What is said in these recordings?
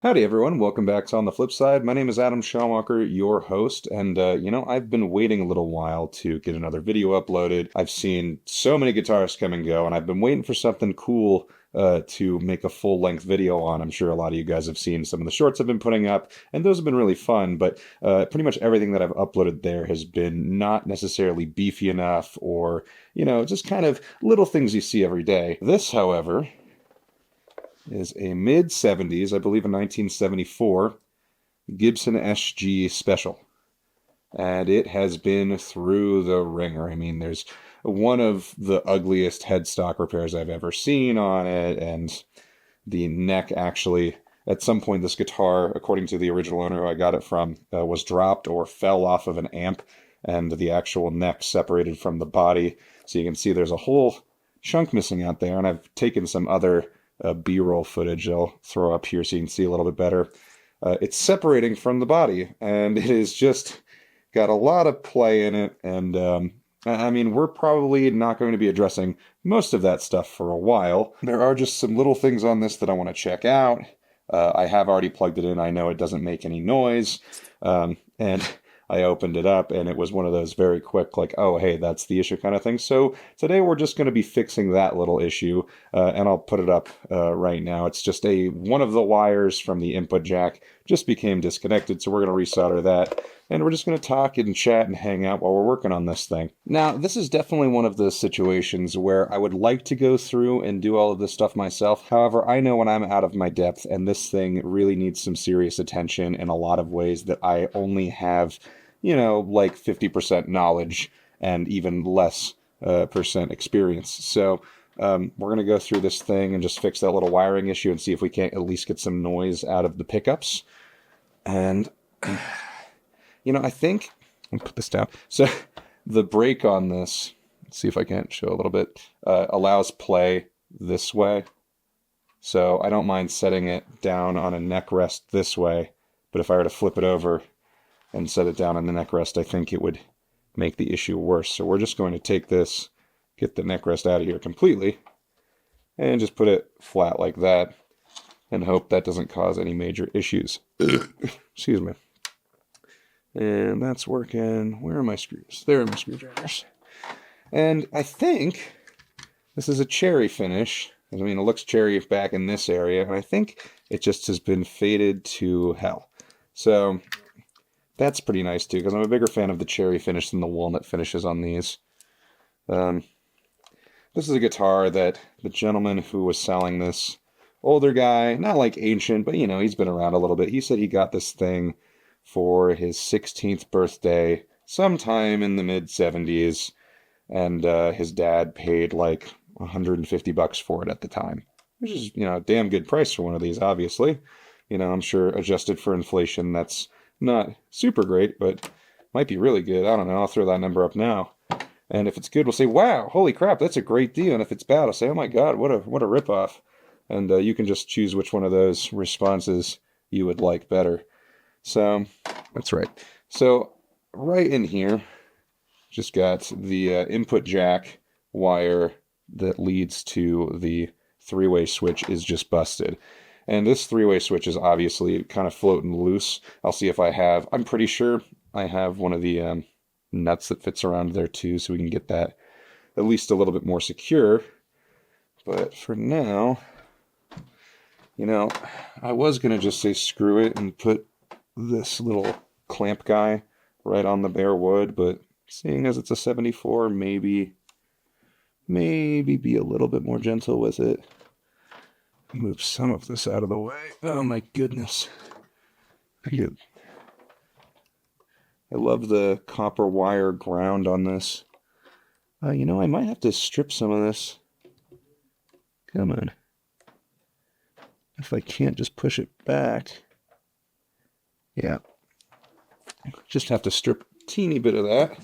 Howdy, everyone. Welcome back to On the Flip Side. My name is Adam Schaumacher, your host, and I've been waiting a little while to get another video uploaded. I've seen so many guitarists come and go, and I've been waiting for something cool to make a full-length video on. I'm sure a lot of you guys have seen some of the shorts I've been putting up, and those have been really fun, but pretty much everything that I've uploaded there has been not necessarily beefy enough or, just kind of little things you see every day. This, however, is a mid-70s, I believe a 1974, Gibson SG Special. And it has been through the ringer. I mean, there's one of the ugliest headstock repairs I've ever seen on it, and the neck actually, at some point, this guitar, according to the original owner who I got it from, was dropped or fell off of an amp, and the actual neck separated from the body. So you can see there's a whole chunk missing out there, and I've taken some other B-roll footage I'll throw up here so you can see a little bit better. It's separating from the body, and it is just got a lot of play in it, and I mean, we're probably not going to be addressing most of that stuff for a while. There are just some little things on this that I want to check out. I have already plugged it in. I know it doesn't make any noise, and I opened it up, and it was one of those very quick, like, oh, hey, that's the issue kind of thing. So today we're just going to be fixing that little issue, and I'll put it up right now. It's just one of the wires from the input jack just became disconnected, so we're going to resolder that, and we're just going to talk and chat and hang out while we're working on this thing. Now, this is definitely one of those situations where I would like to go through and do all of this stuff myself. However, I know when I'm out of my depth, and this thing really needs some serious attention in a lot of ways that I only have like 50% knowledge and even less percent experience. So we're going to go through this thing and just fix that little wiring issue and see if we can't at least get some noise out of the pickups. And, I think, I'll put this down. So the brake on this, let's see if I can't show a little bit, allows play this way. So I don't mind setting it down on a neck rest this way, but if I were to flip it over and set it down on the neck rest, I think it would make the issue worse. So we're just going to take this, get the neck rest out of here completely, and just put it flat like that, and hope that doesn't cause any major issues. Excuse me. And that's working. Where are my screws? There are my screwdrivers. And I think this is a cherry finish. I mean, it looks cherry back in this area, and I think it just has been faded to hell. So that's pretty nice too, because I'm a bigger fan of the cherry finish than the walnut finishes on these. This is a guitar that the gentleman who was selling this, older guy, not like ancient, but he's been around a little bit. He said he got this thing for his 16th birthday sometime in the mid-70s, and his dad paid like $150 for it at the time, which is, a damn good price for one of these, obviously. I'm sure adjusted for inflation, that's not super great, but might be really good. I don't know. I'll throw that number up now. And if it's good, we'll say, wow, holy crap, that's a great deal. And if it's bad, I'll say, oh my God, what a ripoff. And you can just choose which one of those responses you would like better. So that's right. So right in here, just got the input jack wire that leads to the three-way switch is just busted. And this three-way switch is obviously kind of floating loose. I'll see if I'm pretty sure I have one of the nuts that fits around there too, so we can get that at least a little bit more secure. But for now, I was going to just say screw it and put this little clamp guy right on the bare wood, but seeing as it's a 74, maybe be a little bit more gentle with it. Move some of this out of the way. Oh my goodness. I love the copper wire ground on this. I might have to strip some of this. Come on. If I can't just push it back. Yeah. Just have to strip a teeny bit of that.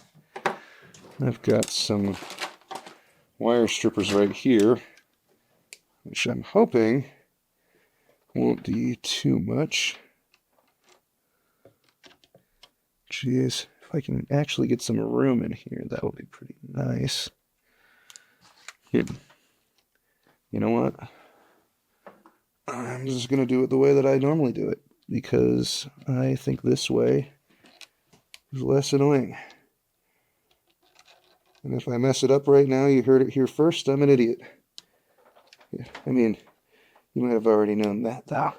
I've got some wire strippers right here, which I'm hoping won't do too much. Jeez, if I can actually get some room in here, that would be pretty nice. Here. You know what? I'm just going to do it the way that I normally do it, because I think this way is less annoying. And if I mess it up right now, you heard it here first, I'm an idiot. Yeah, I mean, you might have already known that, though.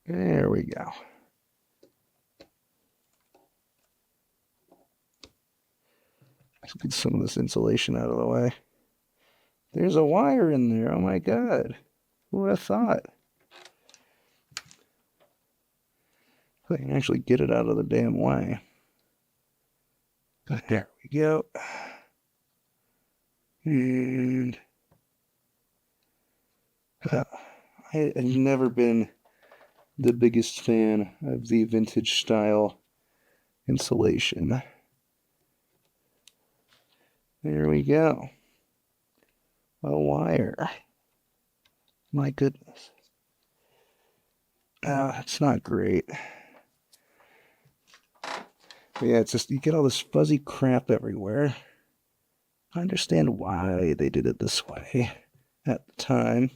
There we go. Let's get some of this insulation out of the way. There's a wire in there, oh my god. Who would have thought? I can actually get it out of the damn way. There we go. And I've never been the biggest fan of the vintage style insulation. There we go. A wire. My goodness. It's not great. But yeah, it's just, you get all this fuzzy crap everywhere. I understand why they did it this way at the time.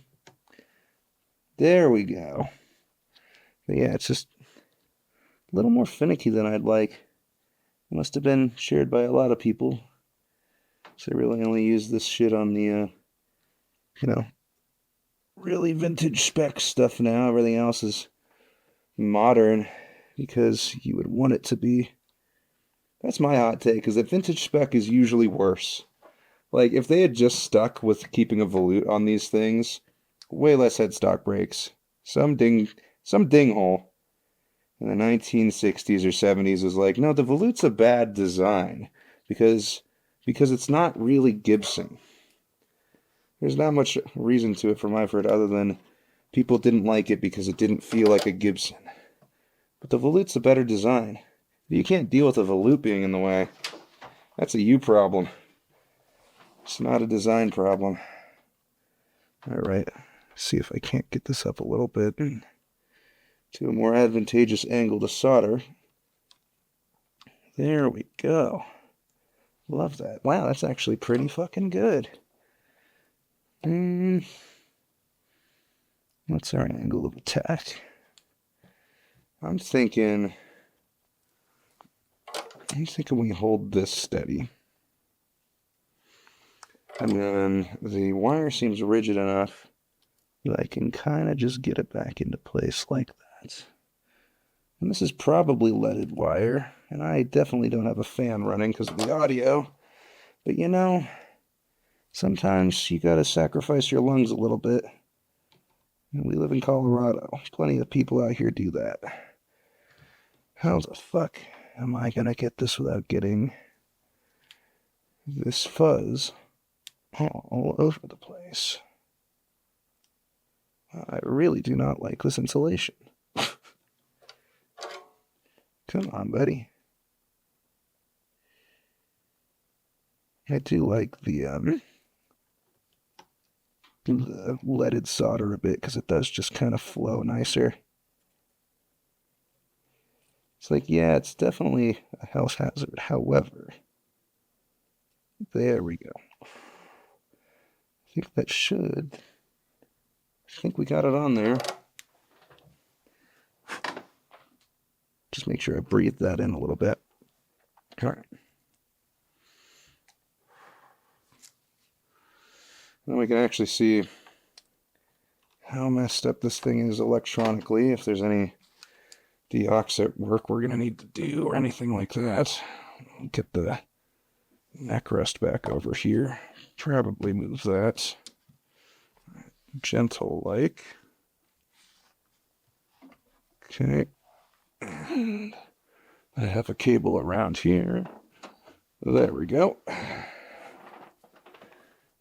There we go. But yeah, it's just a little more finicky than I'd like. It must have been shared by a lot of people. So I really only use this shit on the, really vintage spec stuff now. Everything else is modern because you would want it to be. That's my hot take, because the vintage spec is usually worse. Like, if they had just stuck with keeping a volute on these things, way less headstock breaks. Some dinghole in the 1960s or 70s was like, no, the volute's a bad design because it's not really Gibson. There's not much reason to it from Iford other than people didn't like it because it didn't feel like a Gibson. But the volute's a better design. If you can't deal with a volute being in the way, that's a you problem. It's not a design problem. Alright, see if I can't get this up a little bit to a more advantageous angle to solder. There we go. Love that. Wow, that's actually pretty fucking good. What's our angle of attack? I'm thinking we hold this steady. And then the wire seems rigid enough that I can kind of just get it back into place like that. And this is probably leaded wire, and I definitely don't have a fan running because of the audio. But sometimes you gotta sacrifice your lungs a little bit. And we live in Colorado. Plenty of people out here do that. How the fuck am I gonna get this without getting this fuzz all over the place? I really do not like this insulation. Come on, buddy. I do like the leaded solder a bit because it does just kind of flow nicer. It's like, yeah, it's definitely a health hazard. However, there we go. I think that should. I think we got it on there. Just make sure I breathe that in a little bit. All right. Then we can actually see how messed up this thing is electronically, if there's any deoxit work we're going to need to do or anything like that. Get the neck rest back over here. Probably move that. Gentle like. Okay. And I have a cable around here. There we go.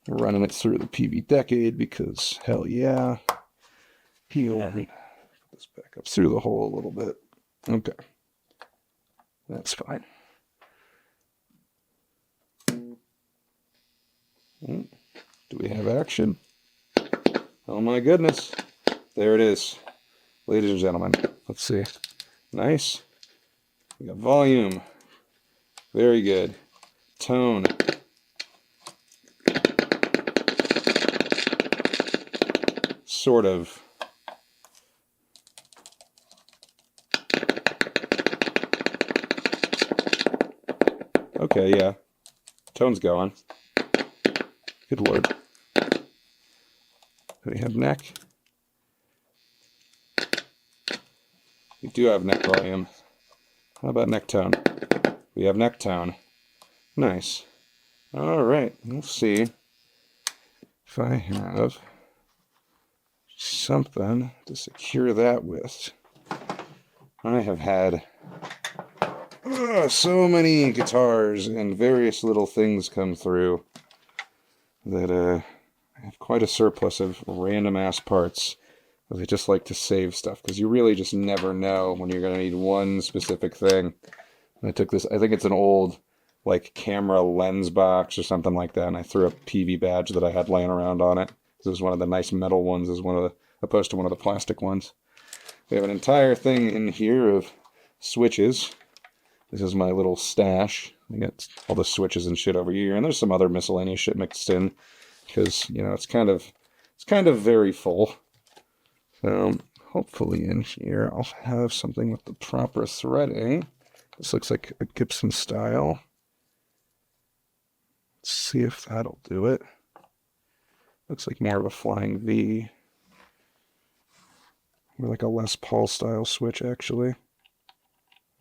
Running it through the PV Decade because, hell yeah. He'll put this back up through the hole a little bit. Okay. That's fine. Do we have action? Oh my goodness. There it is. Ladies and gentlemen, let's see. Nice. We got volume. Very good. Tone. sort of. Okay, yeah. Tone's going. Good lord. Do we have neck? We do have neck volume. How about neck tone? We have neck tone. Nice. Alright, we'll see if I have something to secure that with. I have had so many guitars and various little things come through that I have quite a surplus of random ass parts. I just like to save stuff because you really just never know when you're going to need one specific thing. I took this, I think it's an old like camera lens box or something like that, and I threw a PV badge that I had laying around on it. This was one of the nice metal ones, opposed to one of the plastic ones. We have an entire thing in here of switches. This is my little stash. I got all the switches and shit over here, and there's some other miscellaneous shit mixed in because, you know, it's kind of very full. So hopefully in here I'll have something with the proper threading. This looks like a Gibson style. Let's see if that'll do it. Looks like more of a flying V. Or like a Les Paul style switch, actually.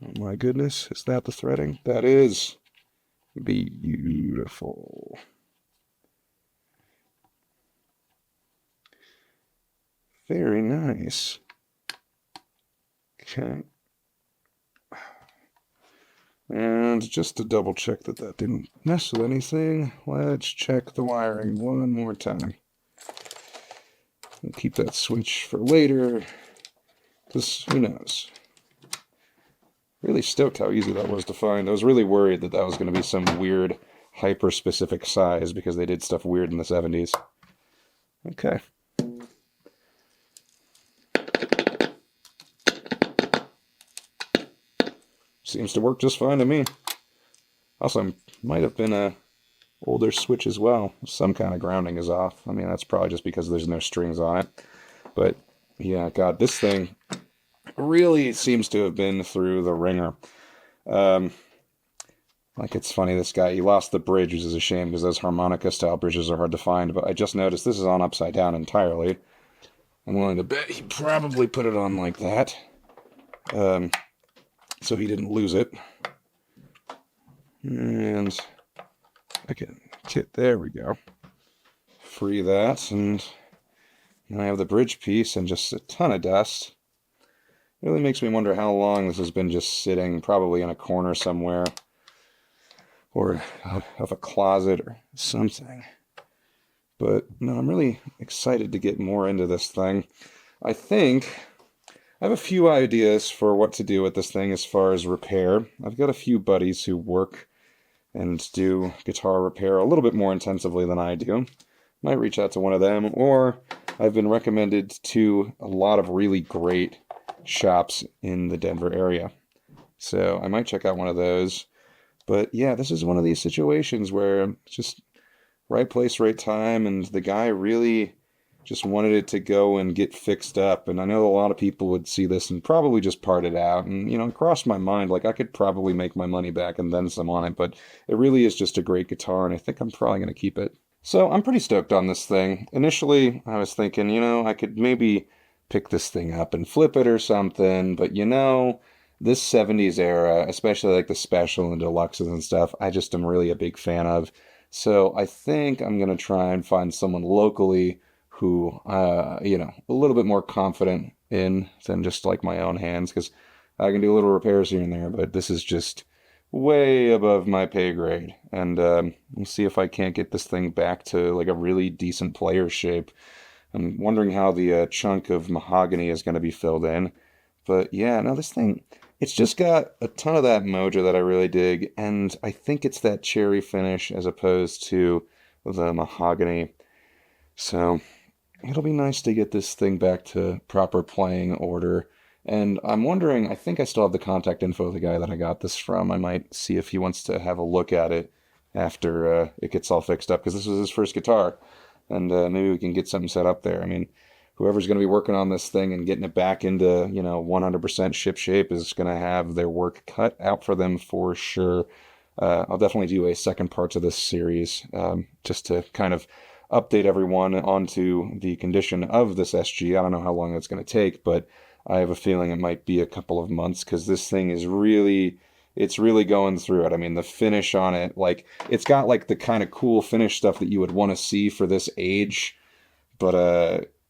Oh my goodness, is that the threading? That is beautiful. Very nice. Okay. And just to double check that that didn't mess with anything, let's check the wiring one more time. We'll keep that switch for later, because who knows. Really stoked how easy that was to find. I was really worried that that was going to be some weird, hyper-specific size, because they did stuff weird in the 70s. Okay. Seems to work just fine to me. Also, might have been a older switch as well. Some kind of grounding is off. I mean, that's probably just because there's no strings on it. But, yeah, God, this thing really seems to have been through the ringer. Like, it's funny, this guy, he lost the bridge, which is a shame, because those harmonica-style bridges are hard to find, but I just noticed this is on upside down entirely. I'm willing to bet he probably put it on like that. So he didn't lose it. And I can get, there we go. Free that, and now I have the bridge piece and just a ton of dust. It really makes me wonder how long this has been just sitting, probably in a corner somewhere, or out of a closet or something. But no, I'm really excited to get more into this thing. I think I have a few ideas for what to do with this thing as far as repair. I've got a few buddies who work and do guitar repair a little bit more intensively than I do. Might reach out to one of them, or I've been recommended to a lot of really great shops in the Denver area. So I might check out one of those. But yeah, this is one of these situations where just right place, right time, and the guy really just wanted it to go and get fixed up. And I know a lot of people would see this and probably just part it out. And, you know, it crossed my mind, like, I could probably make my money back and then some on it. But it really is just a great guitar, and I think I'm probably going to keep it. So I'm pretty stoked on this thing. Initially, I was thinking, you know, I could maybe pick this thing up and flip it or something. But, you know, this 70s era, especially like the special and deluxes and stuff, I just am really a big fan of. So I think I'm going to try and find someone locally who, you know, a little bit more confident in than just like my own hands, because I can do little repairs here and there, but this is just way above my pay grade. And we'll see if I can't get this thing back to like a really decent player shape. I'm wondering how the chunk of mahogany is going to be filled in. But yeah, no, this thing, it's just got a ton of that mojo that I really dig, and I think it's that cherry finish as opposed to the mahogany. So it'll be nice to get this thing back to proper playing order. And I'm wondering, I think I still have the contact info of the guy that I got this from. I might see if he wants to have a look at it after it gets all fixed up, because this was his first guitar. And maybe we can get something set up there. I mean, whoever's going to be working on this thing and getting it back into, 100% ship shape is going to have their work cut out for them for sure. I'll definitely do a second part to this series, just to kind of update everyone onto the condition of this SG. I don't know how long that's going to take, but I have a feeling it might be a couple of months because this thing is it's really going through it. I mean, the finish on it, like, it's got like the kind of cool finish stuff that you would want to see for this age, but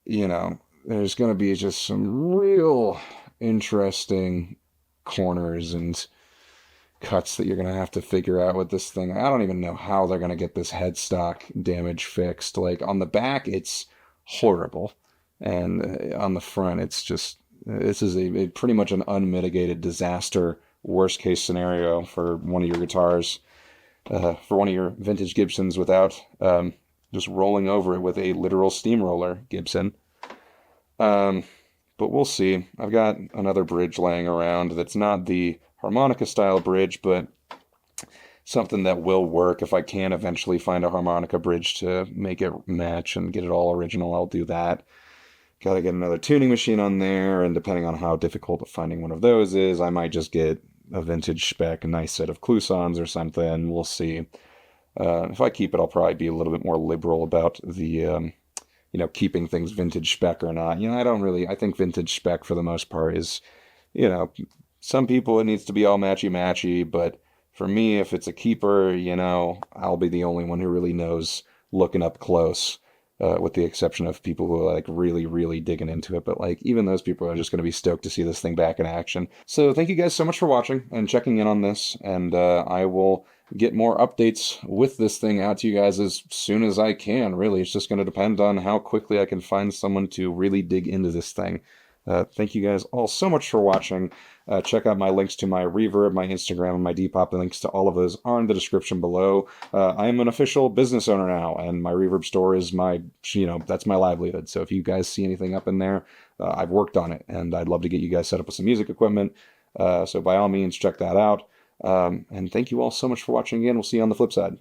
there's going to be just some real interesting corners and cuts that you're going to have to figure out with this thing. I don't even know how they're going to get this headstock damage fixed. Like, on the back, it's horrible. And on the front, this is a pretty much an unmitigated disaster, worst case scenario for one of your guitars, for one of your vintage Gibsons without just rolling over it with a literal steamroller Gibson. But we'll see. I've got another bridge laying around that's not the harmonica style bridge, but something that will work. If I can eventually find a harmonica bridge to make it match and get it all original, I'll do that. Gotta get another tuning machine on there, and depending on how difficult finding one of those is, I might just get a vintage spec, a nice set of Clousons or something. We'll see. If I keep it, I'll probably be a little bit more liberal about the keeping things vintage spec or not. I think vintage spec for the most part is, some people it needs to be all matchy-matchy, but for me, if it's a keeper, I'll be the only one who really knows looking up close, with the exception of people who are like really, really digging into it. But like, even those people are just going to be stoked to see this thing back in action. So thank you guys so much for watching and checking in on this, and I will get more updates with this thing out to you guys as soon as I can. Really, it's just going to depend on how quickly I can find someone to really dig into this thing. Thank you guys all so much for watching. Check out my links to my Reverb, my Instagram, and my Depop. The links to all of those are in the description below. I am an official business owner now, and my Reverb store is that's my livelihood. So if you guys see anything up in there, I've worked on it, and I'd love to get you guys set up with some music equipment. So by all means, check that out. And thank you all so much for watching again. We'll see you on the flip side.